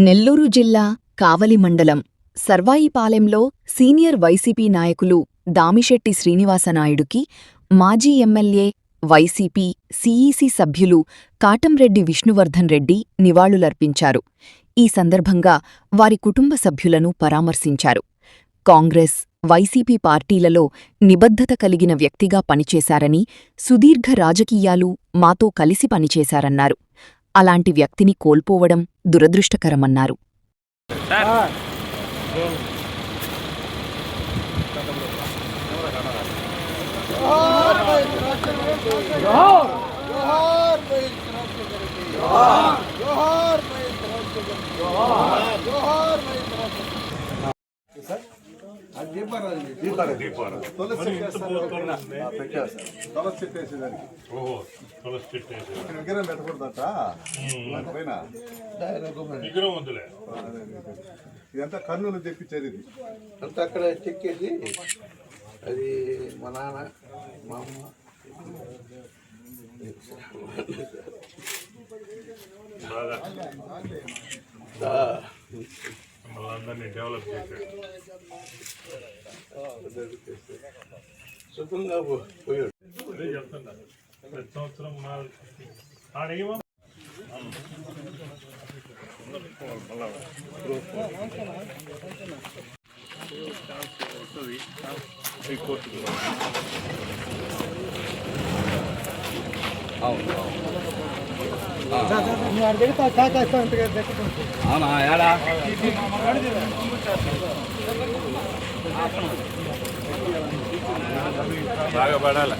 నెల్లూరు జిల్లా కావలి మండలం సర్వాయిపాలెంలో senior YCP నాయకులు దామిశెట్టి శ్రీనివాసనాయుడుకి మాజీ ఎమ్మెల్యే, వైసీపీ, సీఈసీ సభ్యులు కాటంరెడ్డి విష్ణువర్ధన్ రెడ్డి నివాళులర్పించారు. ఈ సందర్భంగా వారి కుటుంబ సభ్యులను పరామర్శించారు. కాంగ్రెస్, వైసీపీ పార్టీలలో నిబద్ధత కలిగిన వ్యక్తిగా పనిచేశారని, సుదీర్ఘ రాజకీయాలు మాతో కలిసి పనిచేశారన్నారు. అలాంటి వ్యక్తిని కోల్పోవడం దురదృష్టకరమన్నారు. విగ్రహం పెట్టకూడదట ఇదంతా కర్నూలు తెప్పించారు. ఇది అంతా అక్కడ చెక్కేసి అది మా నాన్న మా అమ్మ అందరినీ డెవలప్ చేశాడు. సుఖంగా పోయాడు. అదే చెప్తున్నా, ప్రతి సంవత్సరం ఆడేమో కోర్టుకు అవునా ఏడా బాగా పడాలి.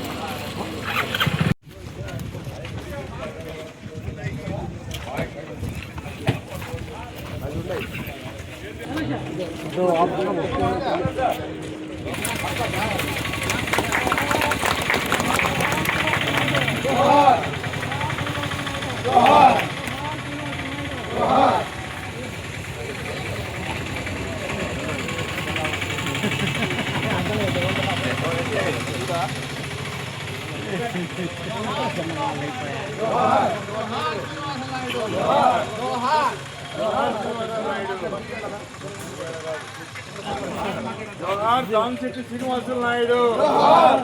జోహార్ దామిశెట్టి శ్రీనివాసులు నాయుడు.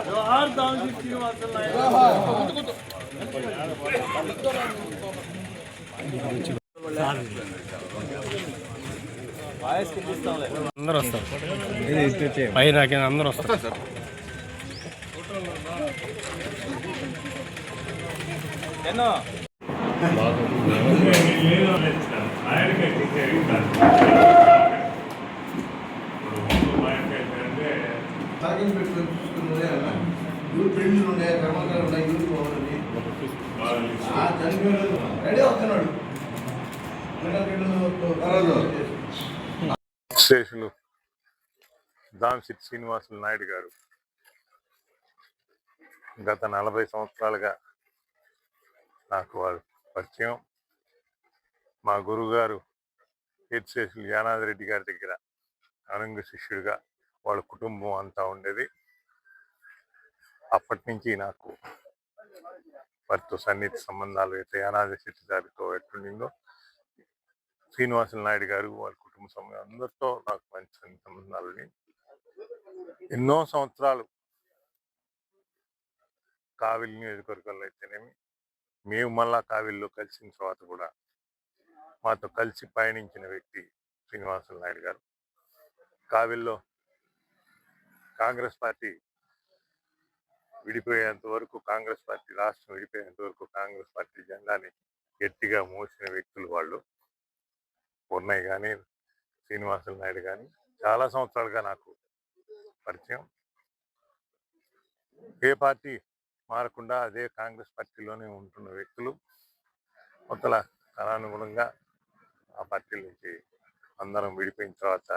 జోహార్ దామిశెట్టి శ్రీనివాసులు నాయుడు. అందరూ వస్తారు. పైన అందరూ వస్తారు సార్. శేషులు దామిశెట్టి శ్రీనివాసులు నాయుడు గారు గత 40 సంవత్సరాలుగా నాకు వారు పరిచయం. మా గురువుగారు కీర్తిశేషులు యానాది రెడ్డి గారి దగ్గర అనుంగ శిష్యుడిగా వాళ్ళ కుటుంబం అంతా ఉండేది. అప్పటి నుంచి నాకు వారితో సన్నిహిత సంబంధాలు అయితే యానాది శెట్టి గారితో ఎట్లుండిందో, శ్రీనివాసులు నాయుడు గారు వాళ్ళ కుటుంబ సమయం అందరితో నాకు మంచి సంబంధాలని ఎన్నో సంవత్సరాలు కావిలి నియోజకవర్గంలో అయితేనేమి, మేము మళ్ళా కావిలిలో కలిసిన తర్వాత కూడా మాతో కలిసి పయనించిన వ్యక్తి శ్రీనివాసులు నాయుడు గారు. కావిలిలో కాంగ్రెస్ పార్టీ విడిపోయేంత వరకు, కాంగ్రెస్ పార్టీ రాష్ట్రం విడిపోయేంత వరకు కాంగ్రెస్ పార్టీ జెండాని గట్టిగా మోసిన వ్యక్తులు వాళ్ళు. పూర్ణయ్య కానీ, శ్రీనివాసులు నాయుడు కానీ చాలా సంవత్సరాలుగా నాకు పరిచయం. ఏ పార్టీ మారకుండా అదే కాంగ్రెస్ పార్టీలోనే ఉంటున్న వ్యక్తులు. కొత్తల కాలానుగుణంగా ఆ పార్టీ నుంచి అందరం విడిపోయిన తర్వాత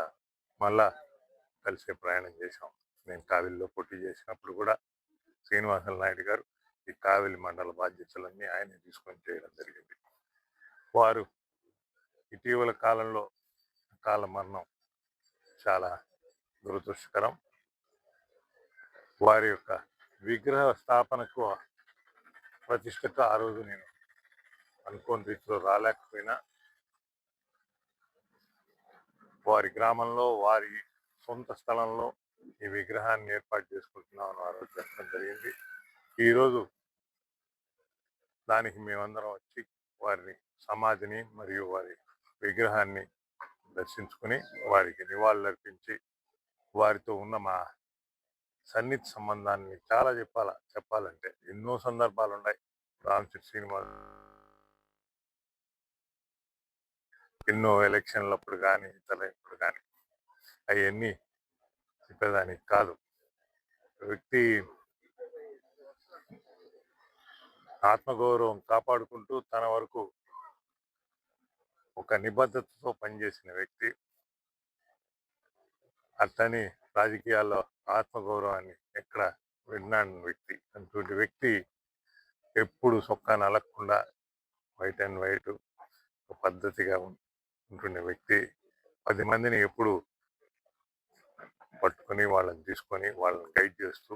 మళ్ళా కలిసే ప్రయాణం చేశాం. నేను కావిలిలో పోటీ చేసినప్పుడు కూడా శ్రీనివాసులు నాయుడు గారు ఈ కావిలి మండల బాధ్యతలన్నీ ఆయనే తీసుకొని చేయడం జరిగింది. వారు ఇటీవల కాలంలో కాల మరణం చాలా దురదృష్టకరం. వారి యొక్క విగ్రహ స్థాపనకు ప్రతిష్టకు ఆ రోజు నేను అనుకోని రీతిలో రాలేకపోయినా వారి గ్రామంలో వారి సొంత స్థలంలో ఈ విగ్రహాన్ని ఏర్పాటు చేసుకుంటున్నామని వారు చెప్పడం జరిగింది. ఈరోజు దానికి మేమందరం వచ్చి వారిని సమాధిని మరియు వారి విగ్రహాన్ని దర్శించుకుని వారికి నివాళులర్పించి వారితో ఉన్న మా సన్నిహిత సంబంధాన్ని చాలా చెప్పాలంటే ఎన్నో సందర్భాలు ఉన్నాయి. రామశెట్టి శ్రీనివాస్ ఎన్నో ఎలక్షన్లప్పుడు కానీ ఇతరులప్పుడు కానీ అవన్నీ చెప్పేదానికి కాదు. వ్యక్తి ఆత్మగౌరవం కాపాడుకుంటూ తన వరకు ఒక నిబద్ధతతో పనిచేసిన వ్యక్తి. అతని రాజకీయాల్లో ఆత్మగౌరవాన్ని ఎక్కడ విన్నాను వ్యక్తి. అటువంటి వ్యక్తి ఎప్పుడు సొక్కా నలగకుండా వైట్ అండ్ వైట్ పద్ధతిగా ఉంటున్న వ్యక్తి. 10 మందిని ఎప్పుడు పట్టుకొని వాళ్ళని తీసుకొని వాళ్ళని గైడ్ చేస్తూ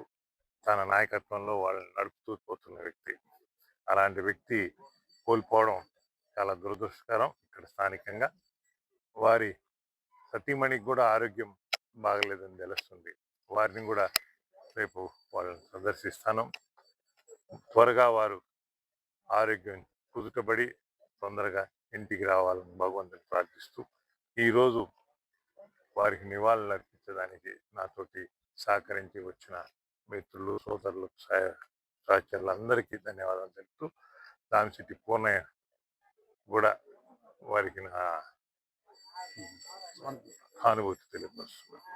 తన నాయకత్వంలో వాళ్ళని నడుపుతూ పోతున్న వ్యక్తి. అలాంటి వ్యక్తి కోల్పోవడం చాలా దురదృష్టకరం. ఇక్కడ స్థానికంగా వారి సతీమణికి కూడా ఆరోగ్యం బాగలేదని తెలుస్తుంది. వారిని కూడా రేపు వాళ్ళని సందర్శిస్తాను. త్వరగా వారు ఆరోగ్యం కుదుటబడి తొందరగా ఇంటికి రావాలని భగవంతుని ప్రార్థిస్తూ ఈరోజు వారికి నివాళులు అర్పించడానికి నాతోటి సహకరించి వచ్చిన మిత్రులు, సోదరులు, సహచరులందరికీ ధన్యవాదాలు తెలుపుతూ దామిశెట్టి పూర్ణయ్య కూడా వారికి నా సానుభూతి తెలియపరుస్తున్నాను.